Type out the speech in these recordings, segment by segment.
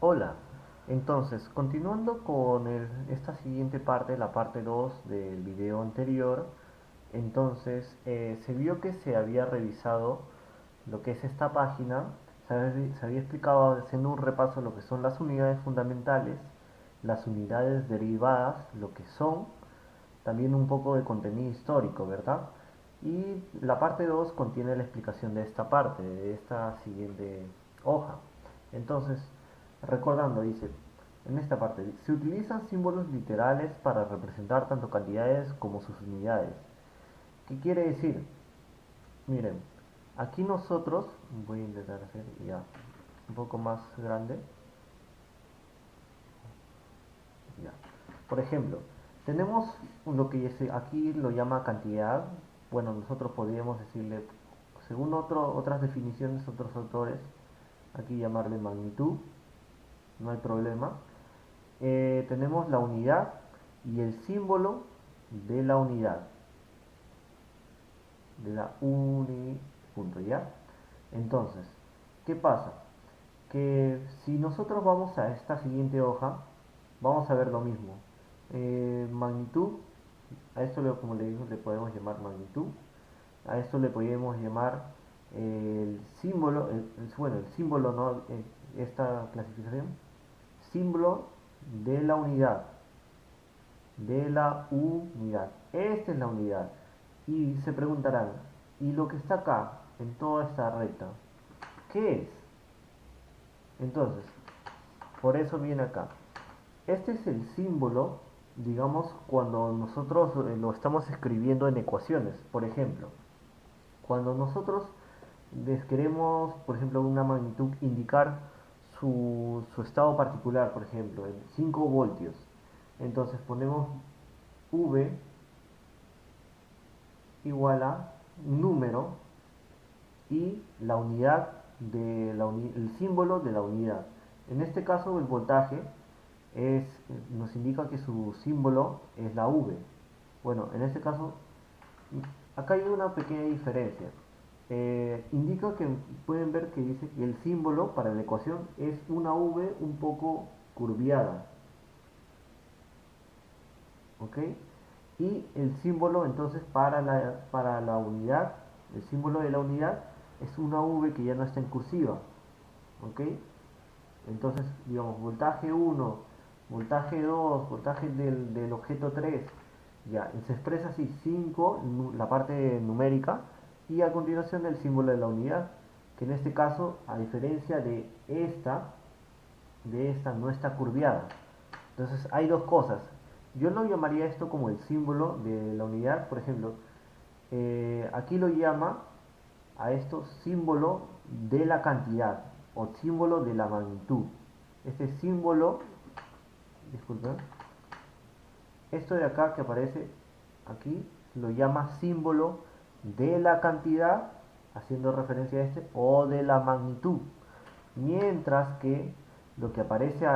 Hola, entonces continuando con esta siguiente parte, la parte 2 del video anterior, entonces se vio que se había revisado lo que es esta página, se había explicado haciendo un repaso lo que son las unidades fundamentales, las unidades derivadas, lo que son, también un poco de contenido histórico, ¿verdad? Y la parte 2 contiene la explicación de esta parte, de esta siguiente hoja. Entonces, recordando, dice, en esta parte, se utilizan símbolos literales para representar tanto cantidades como sus unidades. ¿Qué quiere decir? Miren, aquí nosotros, voy a intentar hacer ya un poco más grande, ya. Por ejemplo, tenemos lo que aquí lo llama cantidad. Bueno, nosotros podríamos decirle, según otras definiciones, otros autores, aquí llamarle magnitud, no hay problema. Tenemos la unidad y el símbolo de la unidad, de la uni, punto, ¿ya? Entonces, ¿qué pasa? Que si nosotros vamos a esta siguiente hoja, vamos a ver lo mismo. Magnitud, a esto como le digo, le podemos llamar magnitud. A esto le podemos llamar el símbolo, bueno, el símbolo, ¿no? Esta clasificación, símbolo de la unidad, de la unidad. Esta es la unidad. Y se preguntarán, ¿y lo que está acá, en toda esta recta, qué es? Entonces, por eso viene acá. Este es el símbolo, digamos, cuando nosotros lo estamos escribiendo en ecuaciones. Por ejemplo, cuando nosotros les queremos, por ejemplo, una magnitud, indicar su estado particular, por ejemplo, en 5 voltios. Entonces ponemos V igual a un número y la unidad el símbolo de la unidad. En este caso el voltaje nos indica que su símbolo es la V. Bueno, en este caso, acá hay una pequeña diferencia. Indica que pueden ver que dice que el símbolo para la ecuación es una V un poco curviada. ¿Ok? Y el símbolo entonces para la unidad, el símbolo de la unidad es una V que ya no está en cursiva. ¿Ok? Entonces, digamos, voltaje 1, voltaje 2, voltaje del objeto 3, ya, se expresa así 5, la parte numérica, y a continuación el símbolo de la unidad, que en este caso, a diferencia de esta no está curviada. Entonces hay dos cosas. Yo lo llamaría esto como el símbolo de la unidad, por ejemplo, aquí lo llama a esto símbolo de la cantidad o símbolo de la magnitud. Este símbolo, disculpen, esto de acá que aparece aquí lo llama símbolo de la cantidad, haciendo referencia a este, o de la magnitud. Mientras que lo que aparece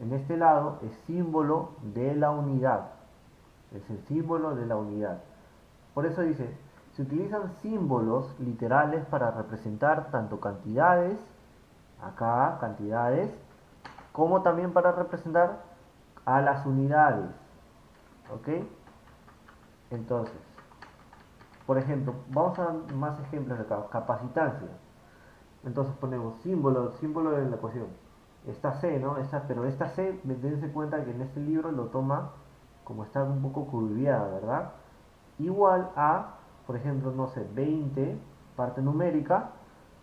en este lado es símbolo de la unidad. Es el símbolo de la unidad. Por eso dice, se utilizan símbolos literales para representar tanto cantidades, acá cantidades, como también para representar a las unidades. ¿Ok? Entonces, por ejemplo, vamos a dar más ejemplos de acá. Capacitancia. Entonces ponemos símbolo de la ecuación. Esta C, ¿no? Pero esta C, dense cuenta que en este libro lo toma como está un poco curviada, ¿verdad? Igual a, por ejemplo, no sé, 20, parte numérica,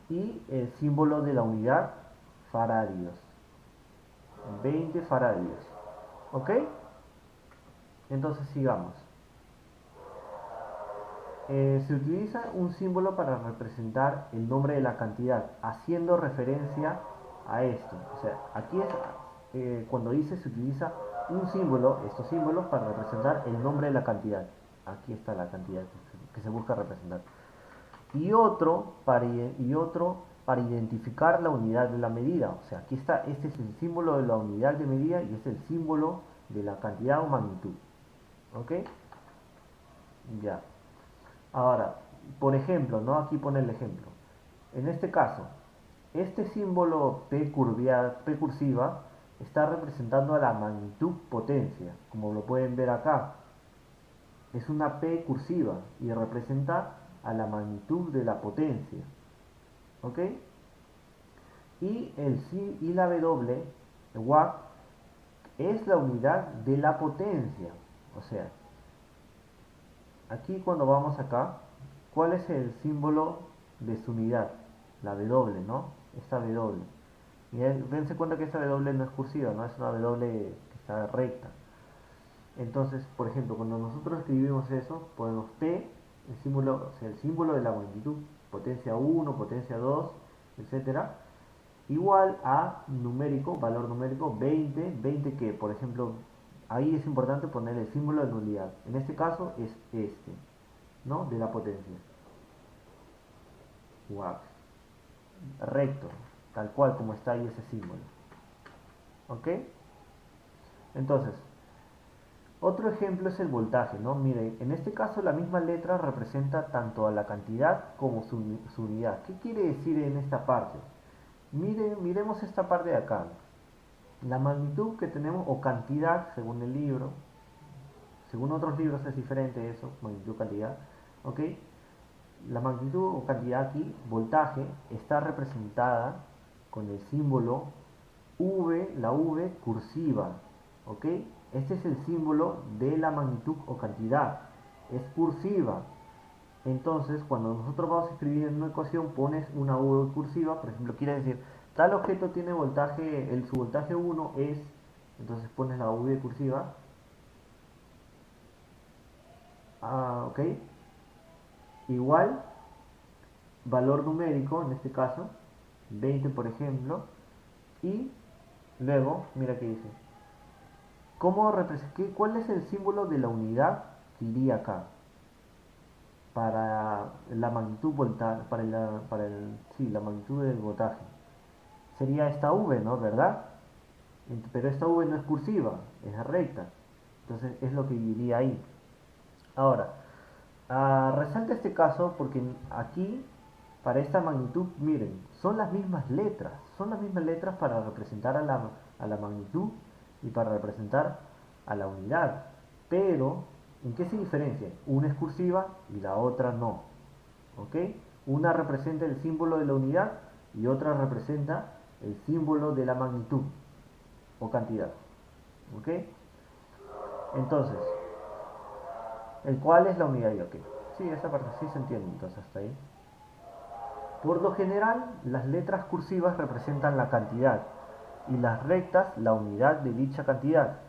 y el símbolo de la unidad, faradios. 20 faradios. ¿Ok? Entonces sigamos. Se utiliza un símbolo para representar el nombre de la cantidad, haciendo referencia a esto. O sea, aquí es cuando dice se utiliza un símbolo, estos símbolos, para representar el nombre de la cantidad. Aquí está la cantidad que se busca representar. Y otro para identificar la unidad de la medida. O sea, aquí está, este es el símbolo de la unidad de medida y es el símbolo de la cantidad o magnitud. ¿Ok? Ya. Ahora, por ejemplo, ¿no? Aquí pone el ejemplo. En este caso, Este símbolo P cursiva está representando a la magnitud potencia, como lo pueden ver acá. Es una P cursiva y representa a la magnitud de la potencia. ¿Ok? Y la W, el watt, es la unidad de la potencia. O sea, aquí cuando vamos acá, ¿cuál es el símbolo de su unidad? La W, ¿no? Esta W. Y dense cuenta que esta W no es cursiva, no es una W que está recta. Entonces, por ejemplo, cuando nosotros escribimos eso, ponemos P, o sea, el símbolo de la magnitud, potencia 1, potencia 2, etcétera, igual a numérico, valor numérico 20, 20 que, por ejemplo, ahí es importante poner el símbolo de nulidad. En este caso es este, ¿no? De la potencia. Wow. Recto, tal cual como está ahí ese símbolo. ¿Ok? Entonces, otro ejemplo es el voltaje, ¿no? Miren, en este caso la misma letra representa tanto a la cantidad como su unidad. ¿Qué quiere decir en esta parte? Miremos esta parte de acá. La magnitud que tenemos, o cantidad, según el libro, según otros libros es diferente eso, magnitud, cantidad, ¿ok? La magnitud o cantidad aquí, voltaje, está representada con el símbolo V, la V cursiva, ¿ok? Este es el símbolo de la magnitud o cantidad, es cursiva. Entonces, cuando nosotros vamos a escribir en una ecuación, pones una V cursiva, por ejemplo, quiere decir, tal objeto tiene voltaje, su voltaje 1 es, entonces pones la V cursiva, ¿ok? Igual, valor numérico, en este caso, 20 por ejemplo, y luego, mira que dice, ¿cuál es el símbolo de la unidad que iría acá? Para la magnitud la magnitud del voltaje. Sería esta V, ¿no? ¿Verdad? Pero esta V no es cursiva, es recta. Entonces es lo que iría ahí. Ahora, resalta este caso porque aquí, para esta magnitud, miren, son las mismas letras para representar a la magnitud y para representar a la unidad. Pero, ¿en qué se diferencia? Una es cursiva y la otra no. ¿Ok? Una representa el símbolo de la unidad y otra representa el símbolo de la magnitud o cantidad. ¿Ok? Entonces, ¿el cuál es la unidad y ok? Sí, esa parte sí se entiende, entonces hasta ahí. Por lo general, las letras cursivas representan la cantidad y las rectas la unidad de dicha cantidad.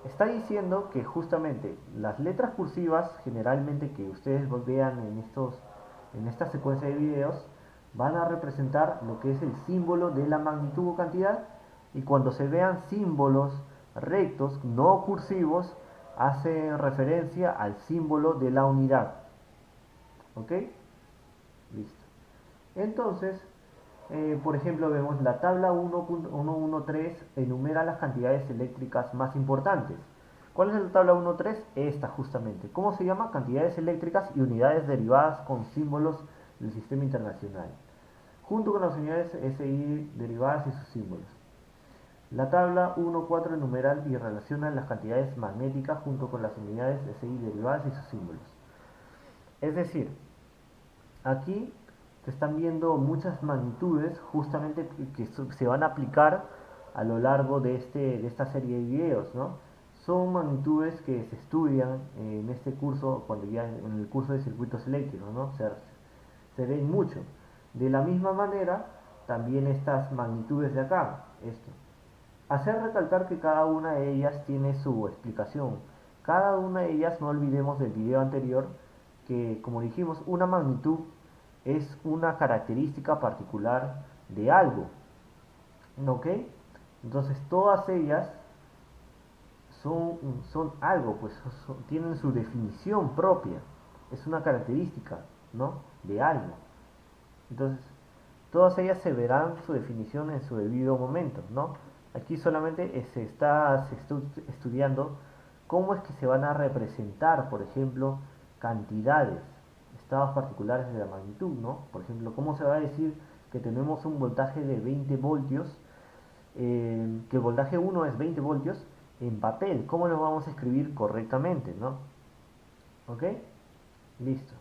Está diciendo que justamente las letras cursivas, generalmente que ustedes vean en esta secuencia de videos, van a representar lo que es el símbolo de la magnitud o cantidad, y cuando se vean símbolos rectos no cursivos, hacen referencia al símbolo de la unidad. ¿Ok? Listo. Entonces, por ejemplo, vemos la tabla 1.113 enumera las cantidades eléctricas más importantes. ¿Cuál es la tabla 1.3? Esta justamente. ¿Cómo se llama? Cantidades eléctricas y unidades derivadas con símbolos del sistema internacional, junto con las unidades SI derivadas y sus símbolos. La tabla 1.4 enumera y relaciona las cantidades magnéticas junto con las unidades SI derivadas y sus símbolos. Es decir, aquí se están viendo muchas magnitudes justamente que se van a aplicar a lo largo de esta serie de videos, ¿no? Son magnitudes que se estudian en este curso, cuando ya en el curso de circuitos eléctricos, ¿no? Se ven mucho. De la misma manera, también estas magnitudes de acá, esto. Hacer recalcar que cada una de ellas tiene su explicación. Cada una de ellas, no olvidemos del video anterior, que como dijimos, una magnitud es una característica particular de algo. ¿Ok? Entonces todas ellas son algo, pues tienen su definición propia. Es una característica, ¿no? De algo. Entonces, todas ellas se verán su definición en su debido momento, ¿no? Aquí solamente se está estudiando cómo es que se van a representar, por ejemplo, cantidades, estados particulares de la magnitud, ¿no? Por ejemplo, cómo se va a decir que tenemos un voltaje de 20 voltios, que el voltaje 1 es 20 voltios, en papel, ¿cómo lo vamos a escribir correctamente, no? ¿Ok? Listo.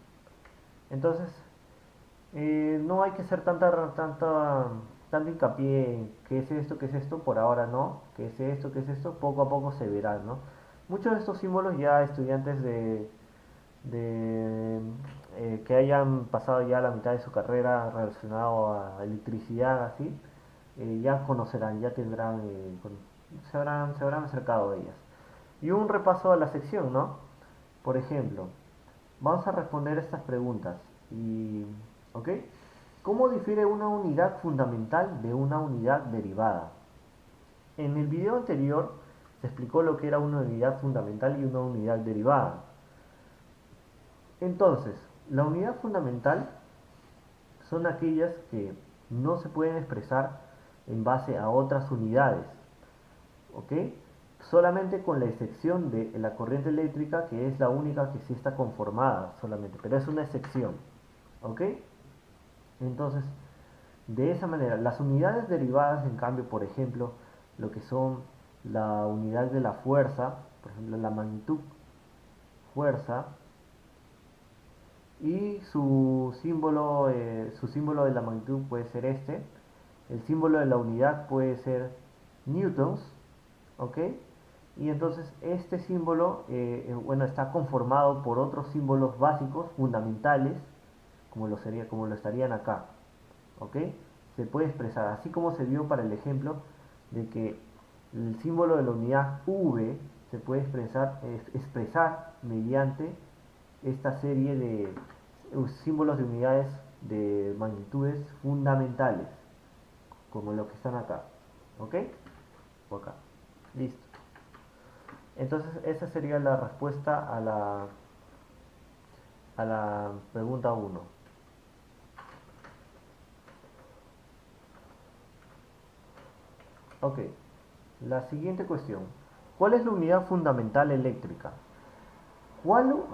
Entonces, no hay que hacer tanto hincapié en qué es esto, por ahora no, qué es esto, poco a poco se verá, ¿no? Muchos de estos símbolos ya estudiantes que hayan pasado ya la mitad de su carrera relacionado a electricidad, así, ya conocerán, ya tendrán, se habrán acercado a ellas. Y un repaso a la sección, ¿no? Por ejemplo, vamos a responder estas preguntas. ¿Ok? ¿Cómo difiere una unidad fundamental de una unidad derivada? En el video anterior se explicó lo que era una unidad fundamental y una unidad derivada. Entonces, la unidad fundamental son aquellas que no se pueden expresar en base a otras unidades, ¿ok? Solamente con la excepción de la corriente eléctrica, que es la única que sí está conformada solamente, pero es una excepción, ¿ok? Entonces, de esa manera, las unidades derivadas, en cambio, por ejemplo, lo que son la unidad de la fuerza, por ejemplo, la magnitud fuerza, y su símbolo de la magnitud puede ser este, el símbolo de la unidad puede ser newtons, ¿ok? Y entonces este símbolo, bueno, está conformado por otros símbolos básicos, fundamentales, como lo estarían acá, ¿ok? Se puede expresar, así como se vio para el ejemplo de que el símbolo de la unidad V se puede expresar mediante esta serie de símbolos de unidades de magnitudes fundamentales, como lo que están acá, ¿ok? O acá, listo. Entonces esa sería la respuesta a la pregunta 1. Ok, la siguiente cuestión. ¿Cuál es la unidad fundamental eléctrica?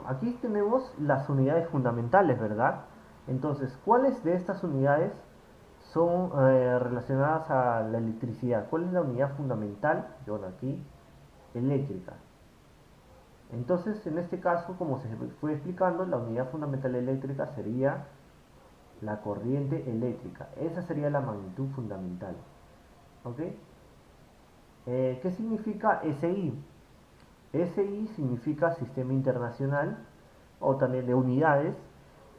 Aquí tenemos las unidades fundamentales, ¿verdad? Entonces, ¿cuáles de estas unidades son relacionadas a la electricidad? ¿Cuál es la unidad fundamental? Yo aquí, eléctrica. Entonces, en este caso, como se fue explicando, la unidad fundamental eléctrica sería la corriente eléctrica. Esa sería la magnitud fundamental. ¿Ok? ¿Qué significa SI? SI significa Sistema Internacional o también de unidades.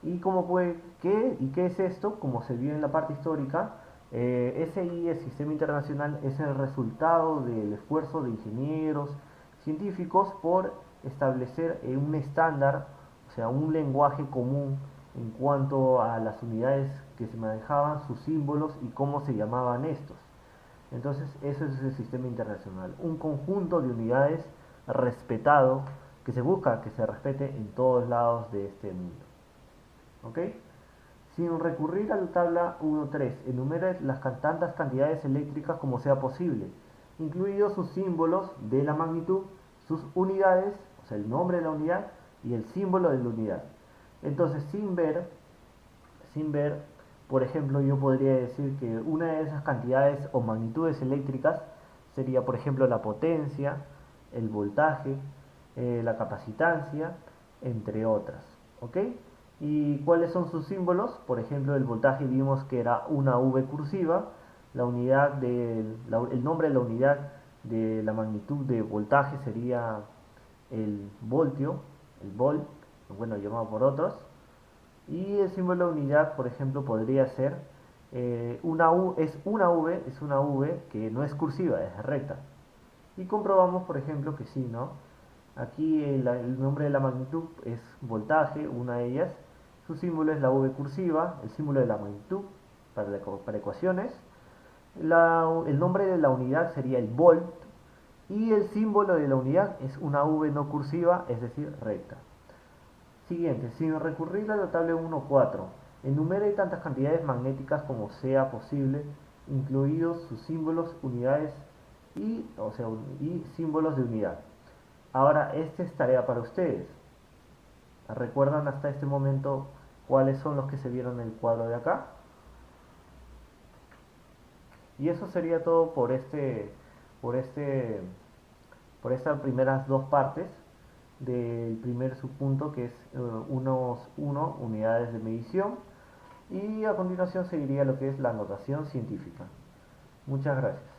¿Y qué es esto? Como se vio en la parte histórica, SI, el Sistema Internacional, es el resultado del esfuerzo de ingenieros, científicos por establecer un estándar, o sea, un lenguaje común en cuanto a las unidades que se manejaban, sus símbolos y cómo se llamaban estos. Entonces, eso es el sistema internacional, un conjunto de unidades respetado, que se busca que se respete en todos lados de este mundo. ¿Ok? Sin recurrir a la tabla 1.3, enumere las tantas cantidades eléctricas como sea posible, incluidos sus símbolos de la magnitud, sus unidades, o sea, el nombre de la unidad y el símbolo de la unidad. Entonces, sin ver, por ejemplo, yo podría decir que una de esas cantidades o magnitudes eléctricas sería, por ejemplo, la potencia, el voltaje, la capacitancia, entre otras. ¿Ok? ¿Y cuáles son sus símbolos? Por ejemplo, el voltaje vimos que era una V cursiva, el nombre de la unidad de la magnitud de voltaje sería el voltio, el volt, bueno, llamado por otros. Y el símbolo de unidad, por ejemplo, podría ser es una V que no es cursiva, es recta. Y comprobamos, por ejemplo, que sí, ¿no? Aquí el nombre de la magnitud es voltaje, una de ellas. Su símbolo es la V cursiva, el símbolo de la magnitud para ecuaciones. El nombre de la unidad sería el volt. Y el símbolo de la unidad es una V no cursiva, es decir, recta. Siguiente, sin recurrir a la tabla 1.4, enumere tantas cantidades magnéticas como sea posible, incluidos sus símbolos, unidades y símbolos de unidad. Ahora, esta es tarea para ustedes. ¿Recuerdan hasta este momento cuáles son los que se vieron en el cuadro de acá? Y eso sería todo por este, por estas primeras dos partes del primer subpunto, que es unos 1 unidades de medición, y a continuación seguiría lo que es la notación científica. Muchas gracias.